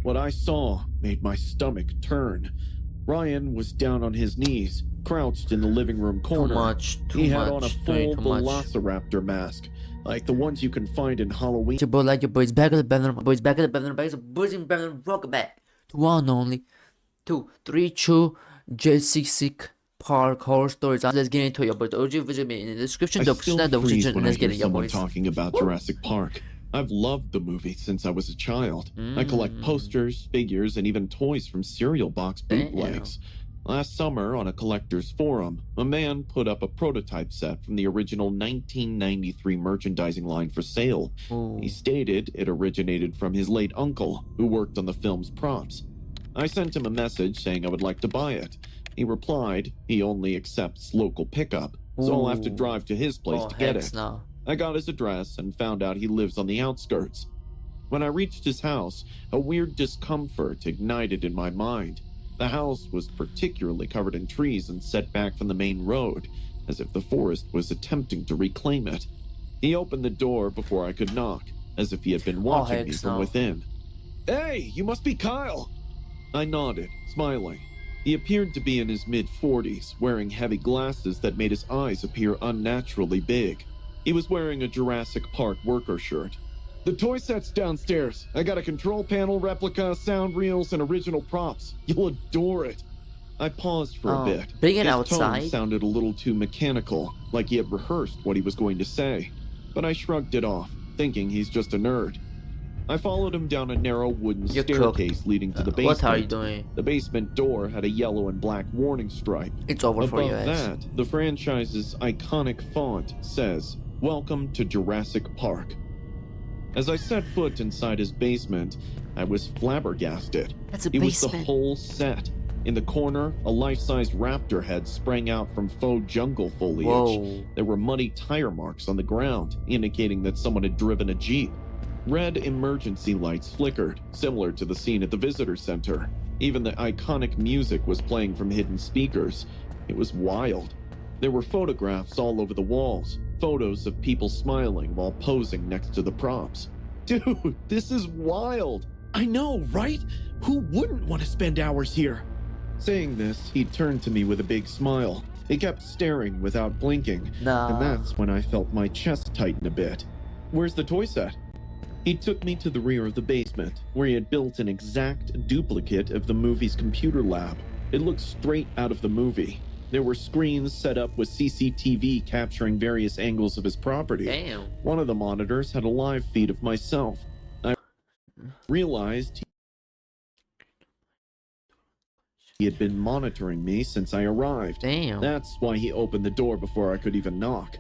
What I saw made my stomach turn. Ryan was down on his knees, crouched in the living room corner. He had on a full velociraptor mask, like the ones you can find in Halloween. Your boys back at the bedroom. Boys back at the bedroom. Back at the bedroom. Welcome back to one only, 2, 3, 2, Jurassic Park horror stories. Let's get into it, boys. OG visit me in the description. I still freeze when I hear someone talking about Jurassic Park. I've loved the movie since I was a child. I collect posters, figures, and even toys from cereal box bootlegs. Last summer, on a collector's forum, a man put up a prototype set from the original 1993 merchandising line for sale. He stated it originated from his late uncle, who worked on the film's props. I sent him a message saying I would like to buy it. He replied he only accepts local pickup, so I'll have to drive to his place to get it. No. I got his address and found out he lives on the outskirts. When I reached his house, a weird discomfort ignited in my mind. The house was particularly covered in trees and set back from the main road, as if the forest was attempting to reclaim it. He opened the door before I could knock, as if he had been watching me from within. "Hey, you must be Kyle!" I nodded, smiling. He appeared to be in his mid-40s, wearing heavy glasses that made his eyes appear unnaturally big. He was wearing a Jurassic Park worker shirt. "The toy set's downstairs. I got a control panel, replica, sound reels, and original props. You'll adore it." I paused for a bit. Bring it His outside. tone sounded a little too mechanical, like he had rehearsed what he was going to say. But I shrugged it off, thinking he's just a nerd. I followed him down a narrow wooden staircase leading to the basement. What are you doing? The basement door had a yellow and black warning stripe. It's over for you, Above that, the franchise's iconic font says, "Welcome to Jurassic Park." As I set foot inside his basement, I was flabbergasted. That's a It was the basement. whole set. In the corner, a life-size raptor head sprang out from faux jungle foliage. Whoa. There were muddy tire marks on the ground, indicating that someone had driven a Jeep. Red emergency lights flickered, similar to the scene at the visitor center. Even the iconic music was playing from hidden speakers. It was wild. There were photographs all over the walls, photos of people smiling while posing next to the props. Dude, this is wild. I know, right? Who wouldn't want to spend hours here? Saying this, he turned to me with a big smile. He kept staring without blinking, and that's when I felt my chest tighten a bit. "Where's the toy set?" He took me to the rear of the basement, where he had built an exact duplicate of the movie's computer lab. It looked straight out of the movie. There were screens set up with CCTV capturing various angles of his property. Damn. One of the monitors had a live feed of myself. I realized he had been monitoring me since I arrived. Damn. That's why he opened the door before I could even knock.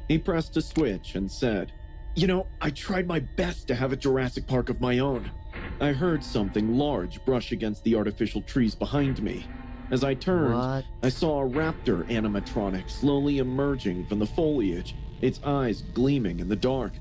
He pressed a switch and said, "You know, I tried my best to have a Jurassic Park of my own." I heard something large brush against the artificial trees behind me. As I turned, I saw a raptor animatronic slowly emerging from the foliage, its eyes gleaming in the dark.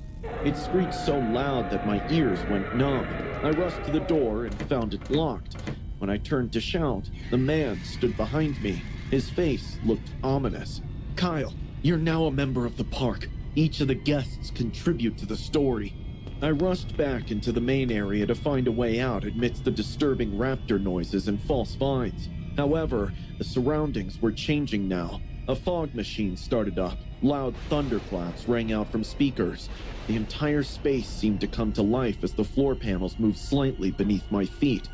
It screeched so loud that my ears went numb. I rushed to the door and found it locked. When I turned to shout, the man stood behind me. His face looked ominous. "Kyle, you're now a member of the park. Each of the guests contribute to the story." I rushed back into the main area to find a way out amidst the disturbing raptor noises and false vines. However, the surroundings were changing now. A fog machine started up. Loud thunderclaps rang out from speakers. The entire space seemed to come to life as the floor panels moved slightly beneath my feet.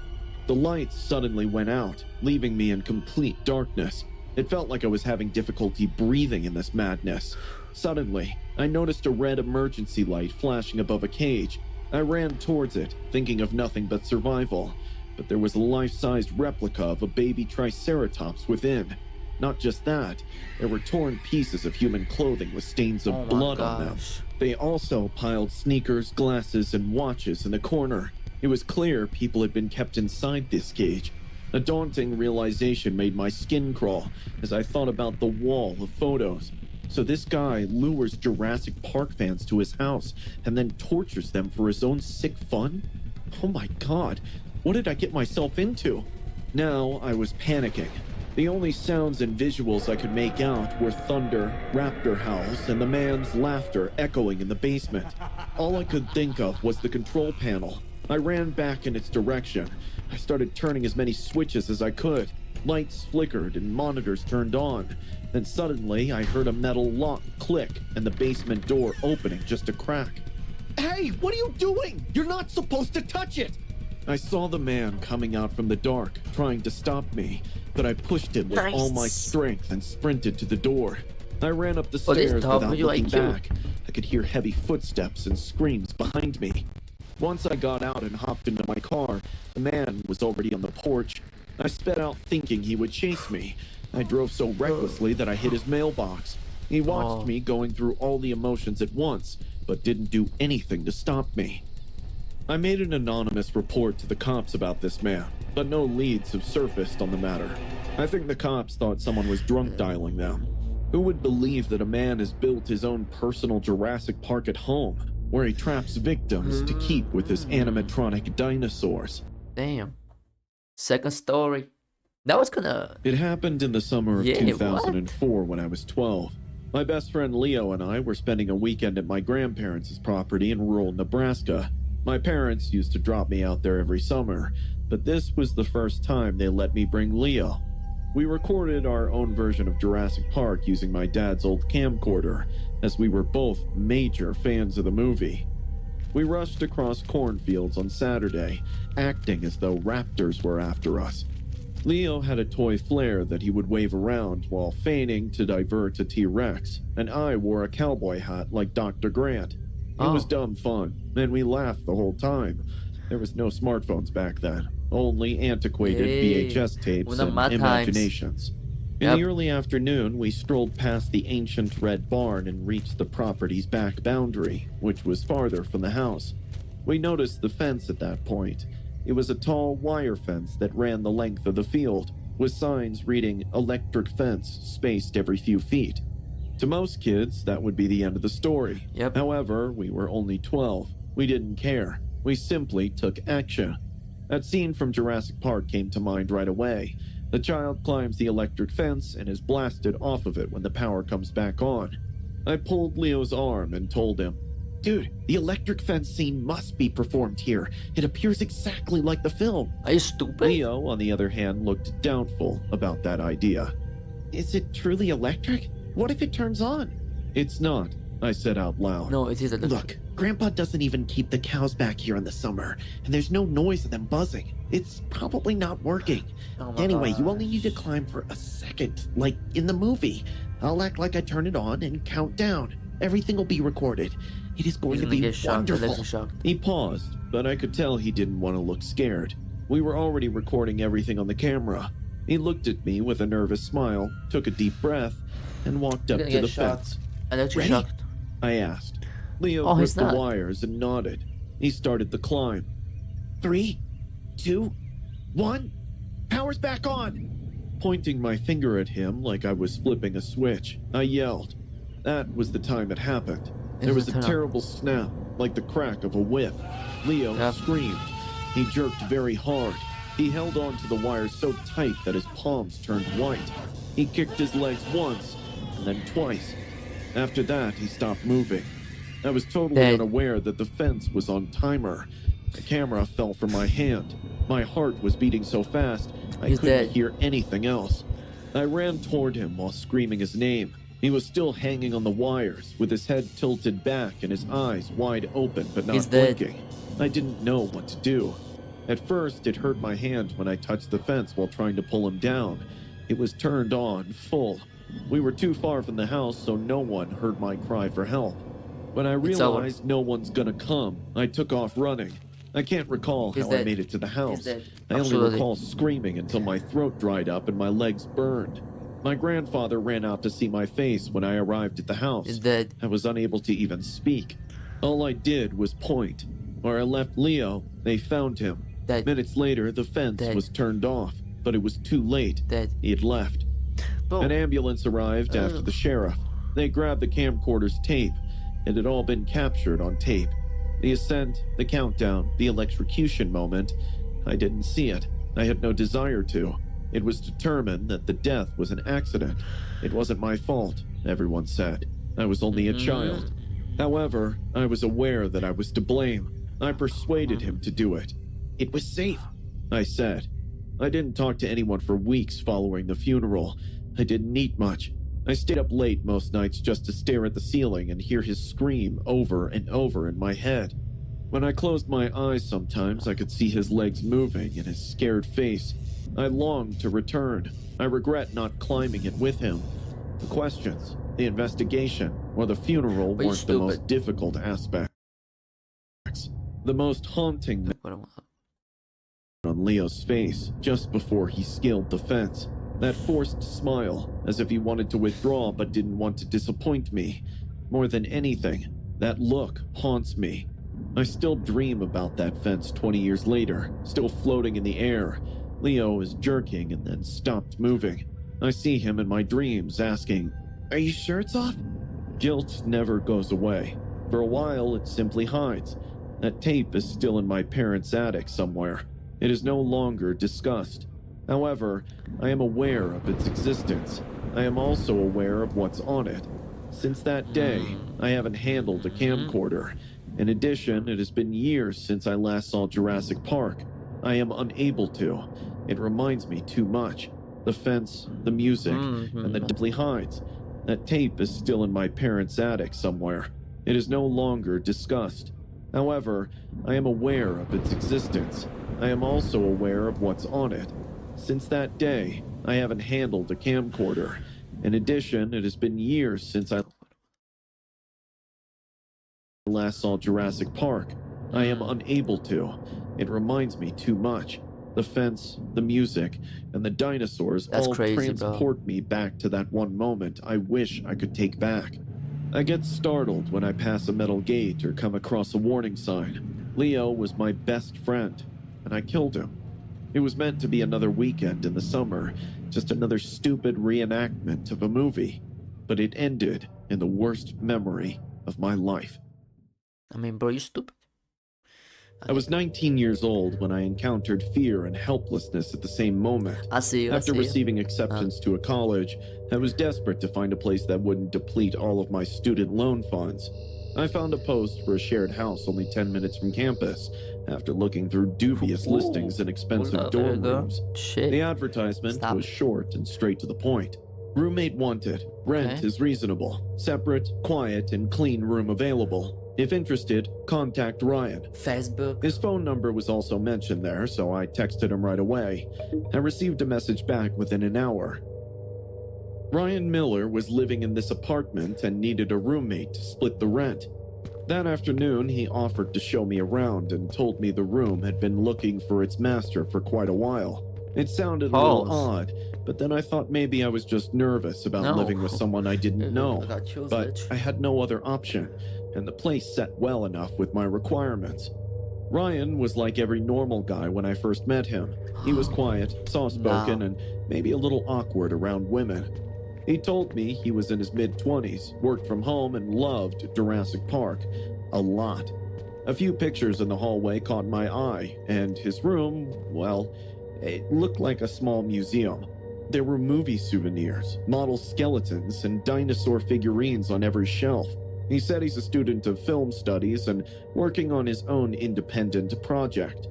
The lights suddenly went out, leaving me in complete darkness. It felt like I was having difficulty breathing in this madness. Suddenly, I noticed a red emergency light flashing above a cage. I ran towards it, thinking of nothing but survival. But there was a life-sized replica of a baby triceratops within. Not just that, there were torn pieces of human clothing with stains of blood on them. They also piled sneakers, glasses, and watches in the corner. It was clear people had been kept inside this cage. A daunting realization made my skin crawl as I thought about the wall of photos. So this guy lures Jurassic Park fans to his house and then tortures them for his own sick fun? Oh my god, what did I get myself into? Now I was panicking. The only sounds and visuals I could make out were thunder, raptor howls, and the man's laughter echoing in the basement. All I could think of was the control panel. I ran back in its direction. I started turning as many switches as I could. Lights flickered and monitors turned on. Then suddenly, I heard a metal lock click and the basement door opening just a crack. Hey, what are you doing? You're not supposed to touch it! I saw the man coming out from the dark, trying to stop me, but I pushed him with all my strength and sprinted to the door. I ran up the stairs without looking back. I could hear heavy footsteps and screams behind me. Once I got out and hopped into my car, the man was already on the porch. I sped out thinking he would chase me. I drove so recklessly that I hit his mailbox. He watched me going through all the emotions at once, but didn't do anything to stop me. I made an anonymous report to the cops about this man, but no leads have surfaced on the matter. I think the cops thought someone was drunk dialing them. Who would believe that a man has built his own personal Jurassic Park at home, where he traps victims to keep with his animatronic dinosaurs? Damn. Second story. That was kinda... It happened in the summer of 2004 when I was 12. My best friend Leo and I were spending a weekend at my grandparents' property in rural Nebraska. My parents used to drop me out there every summer, but this was the first time they let me bring Leo. We recorded our own version of Jurassic Park using my dad's old camcorder, as we were both major fans of the movie. We rushed across cornfields on Saturday, acting as though raptors were after us. Leo had a toy flare that he would wave around while feigning to divert a T-Rex, and I wore a cowboy hat like Dr. Grant. It was dumb fun, and we laughed the whole time. There was no smartphones back then, only antiquated VHS tapes and imaginations. In the early afternoon, we strolled past the ancient red barn and reached the property's back boundary, which was farther from the house. We noticed the fence at that point. It was a tall wire fence that ran the length of the field, with signs reading "electric fence" spaced every few feet. To most kids, that would be the end of the story. However, we were only 12. We didn't care. We simply took action. That scene from Jurassic Park came to mind right away. The child climbs the electric fence and is blasted off of it when the power comes back on. I pulled Leo's arm and told him, "Dude, the electric fence scene must be performed here. It appears exactly like the film." Are you stupid? Leo, on the other hand, looked doubtful about that idea. "Is it truly electric? What if it turns on?" "It's not," I said out loud. No, it is electric. "Look, Grandpa doesn't even keep the cows back here in the summer, and there's no noise of them buzzing. It's probably not working. Anyway, you only need to climb for a second, like in the movie. I'll act like I turn it on and count down. Everything will be recorded. It is going to be wonderful." He paused, but I could tell he didn't want to look scared. We were already recording everything on the camera. He looked at me with a nervous smile, took a deep breath, and walked up to the fence. "Ready?" I asked. Leo gripped the wires and nodded. He started the climb. 3, 2, 1, power's back on! Pointing my finger at him like I was flipping a switch, I yelled. That was the time it happened. There was a terrible snap, like the crack of a whip. Leo screamed. He jerked very hard. He held on to the wires so tight that his palms turned white. He kicked his legs once, and then twice. After that, he stopped moving. I was totally unaware that the fence was on timer. The camera fell from my hand. My heart was beating so fast, I couldn't hear anything else. I ran toward him while screaming his name. He was still hanging on the wires, with his head tilted back and his eyes wide open but not blinking. I didn't know what to do. At first, it hurt my hand when I touched the fence while trying to pull him down. It was turned on, full. We were too far from the house, so no one heard my cry for help. When I realized no one's gonna come, I took off running. I can't recall how I made it to the house. I only recall screaming until my throat dried up and my legs burned. My grandfather ran out to see my face when I arrived at the house. I was unable to even speak. All I did was point. Where I left Leo, they found him. Minutes later, the fence was turned off, but it was too late. He had left. An ambulance arrived after the sheriff. They grabbed the camcorder's tape. It had all been captured on tape. The ascent, the countdown, the electrocution moment. I didn't see it. I had no desire to. It was determined that the death was an accident. It wasn't my fault, everyone said. I was only a child. However, I was aware that I was to blame. I persuaded him to do it. It was safe, I said. I didn't talk to anyone for weeks following the funeral. I didn't eat much. I stayed up late most nights just to stare at the ceiling and hear his scream over and over in my head. When I closed my eyes sometimes, I could see his legs moving and his scared face. I longed to return. I regret not climbing it with him. The questions, the investigation, or the funeral But you're weren't the most stupid. difficult aspects. The most haunting on Leo's face just before he scaled the fence. That forced smile, as if he wanted to withdraw but didn't want to disappoint me. More than anything, that look haunts me. I still dream about that fence 20 years later, still floating in the air. Leo is jerking and then stopped moving. I see him in my dreams asking, "Are you sure it's off?" Guilt never goes away. For a while, it simply hides. That tape is still in my parents' attic somewhere. It is no longer discussed. However, I am aware of its existence. I am also aware of what's on it. Since that day, I haven't handled a camcorder. In addition, it has been years since I last saw Jurassic Park. I am unable to. It reminds me too much. The fence, the music, and the simply hides. That tape is still in my parents' attic somewhere. It is no longer discussed. However, I am aware of its existence. I am also aware of what's on it. Since that day, I haven't handled a camcorder. In addition, it has been years since I last saw Jurassic Park. I am unable to. It reminds me too much. The fence, the music, and the dinosaurs That's all crazy, transport me back to that one moment I wish I could take back. I get startled when I pass a metal gate or come across a warning sign. Leo was my best friend, and I killed him. It was meant to be another weekend in the summer, just another stupid reenactment of a movie. But it ended in the worst memory of my life. I mean, bro, you're stupid. I was 19 years old when I encountered fear and helplessness at the same moment. I see you. After receiving acceptance to a college, I was desperate to find a place that wouldn't deplete all of my student loan funds. I found a post for a shared house only 10 minutes from campus, after looking through dubious listings and expensive dorm rooms. Shit. The advertisement was short and straight to the point. Roommate wanted. Rent is reasonable. Separate, quiet, and clean room available. If interested, contact Ryan. Facebook. His phone number was also mentioned there, so I texted him right away. I received a message back within an hour. Ryan Miller was living in this apartment and needed a roommate to split the rent. That afternoon, he offered to show me around and told me the room had been looking for its master for quite a while. It sounded a little odd, but then I thought maybe I was just nervous about living with someone I didn't know. But I had no other option, and the place set well enough with my requirements. Ryan was like every normal guy when I first met him. He was quiet, soft-spoken, and maybe a little awkward around women. He told me he was in his mid-20s, worked from home, and loved Jurassic Park a lot. A few pictures in the hallway caught my eye, and his room, well, it looked like a small museum. There were movie souvenirs, model skeletons, and dinosaur figurines on every shelf. He said he's a student of film studies and working on his own independent project.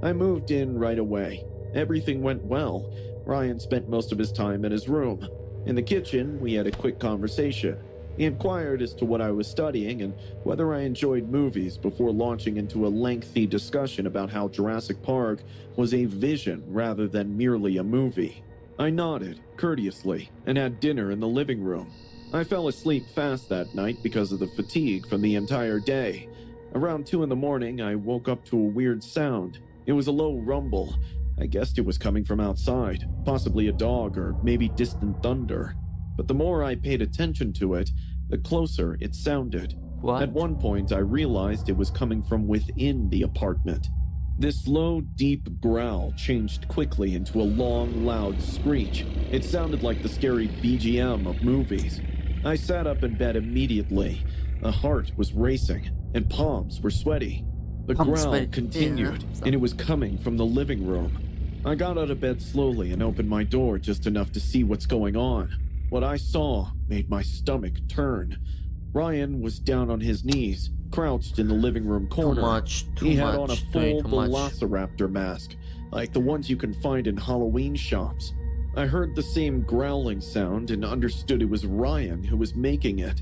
I moved in right away. Everything went well. Ryan spent most of his time in his room. In the kitchen, we had a quick conversation. He inquired as to what I was studying and whether I enjoyed movies before launching into a lengthy discussion about how Jurassic Park was a vision rather than merely a movie. I nodded, courteously, and had dinner in the living room. I fell asleep fast that night because of the fatigue from the entire day. Around 2 in the morning, I woke up to a weird sound. It was a low rumble. I guessed it was coming from outside, possibly a dog or maybe distant thunder. But the more I paid attention to it, the closer it sounded. What? At one point, I realized it was coming from within the apartment. This low, deep growl changed quickly into a long, loud screech. It sounded like the scary BGM of movies. I sat up in bed immediately. My heart was racing, and palms were sweaty. The growl continued, and it was coming from the living room. I got out of bed slowly and opened my door just enough to see what's going on. What I saw made my stomach turn. Ryan was down on his knees, crouched in the living room Too corner. much. Too He much. had on a Doing full too much. velociraptor mask, like the ones you can find in Halloween shops. I heard the same growling sound and understood it was Ryan who was making it.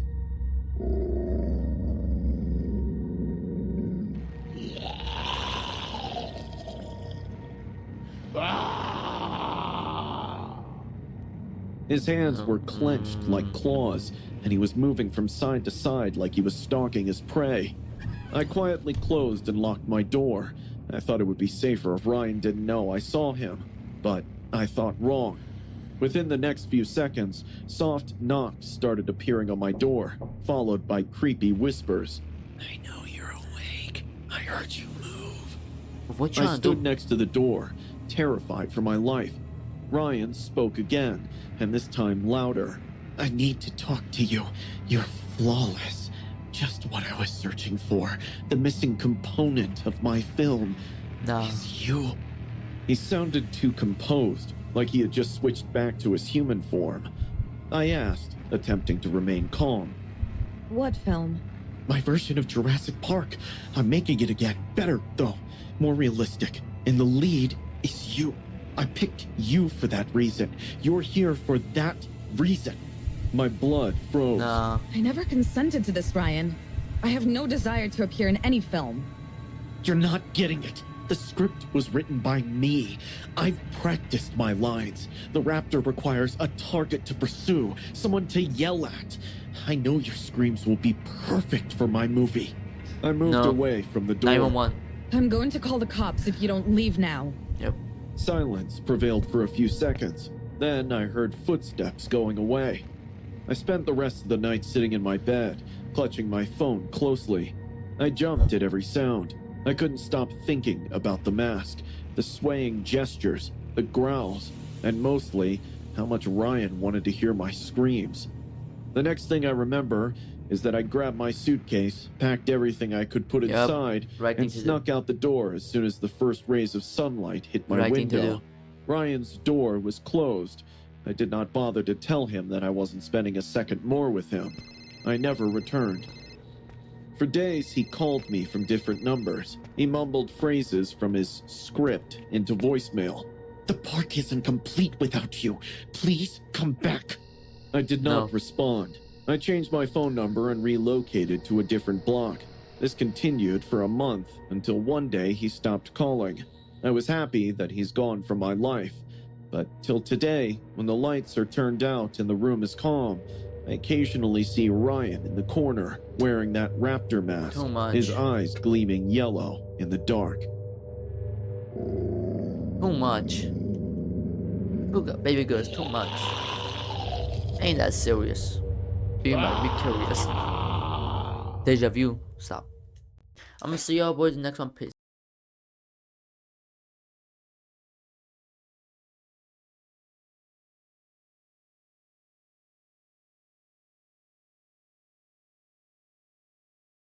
His hands were clenched like claws, and he was moving from side to side like he was stalking his prey. I quietly closed and locked my door. I thought it would be safer if Ryan didn't know I saw him, but I thought wrong. Within the next few seconds, soft knocks started appearing on my door, followed by creepy whispers. I know you're awake. I heard you move. What you I trying to stood do? next to the door, terrified for my life. Ryan spoke again, and this time louder. I need to talk to you. You're flawless. Just what I was searching for. The missing component of my film Nah. is you. He sounded too composed, like he had just switched back to his human form. I asked, attempting to remain calm. What film? My version of Jurassic Park. I'm making it again. Better, though. More realistic. And the lead is you. I picked you for that reason. You're here for that reason. My blood froze. Nah. I never consented to this, Ryan. I have no desire to appear in any film. You're not getting it. The script was written by me. I've practiced my lines. The raptor requires a target to pursue, someone to yell at. I know your screams will be perfect for my movie. I moved No. away from the door. 911. I'm going to call the cops if you don't leave now. Yep. Silence prevailed for a few seconds. Then I heard footsteps going away. I spent the rest of the night sitting in my bed, clutching my phone closely. I jumped at every sound. I couldn't stop thinking about the mask, the swaying gestures, the growls, and mostly how much Ryan wanted to hear my screams. The next thing I remember is that I grabbed my suitcase, packed everything I could put Yep. inside, Right thing and to do. snuck out the door as soon as the first rays of sunlight hit my Right thing to window. do. Ryan's door was closed. I did not bother to tell him that I wasn't spending a second more with him. I never returned. For days, he called me from different numbers. He mumbled phrases from his script into voicemail. The park isn't complete without you. Please come back. I did not No. respond. I changed my phone number and relocated to a different block. This continued for a month until one day he stopped calling. I was happy that he's gone from my life. But till today, when the lights are turned out and the room is calm, I occasionally see Ryan in the corner wearing that raptor mask, Too much. his eyes gleaming yellow in the dark. Too much. Look, baby girl, it's too much. Ain't that serious? Be curious. Deja vu. Stop. I'm gonna see y'all boys in the next one. Peace.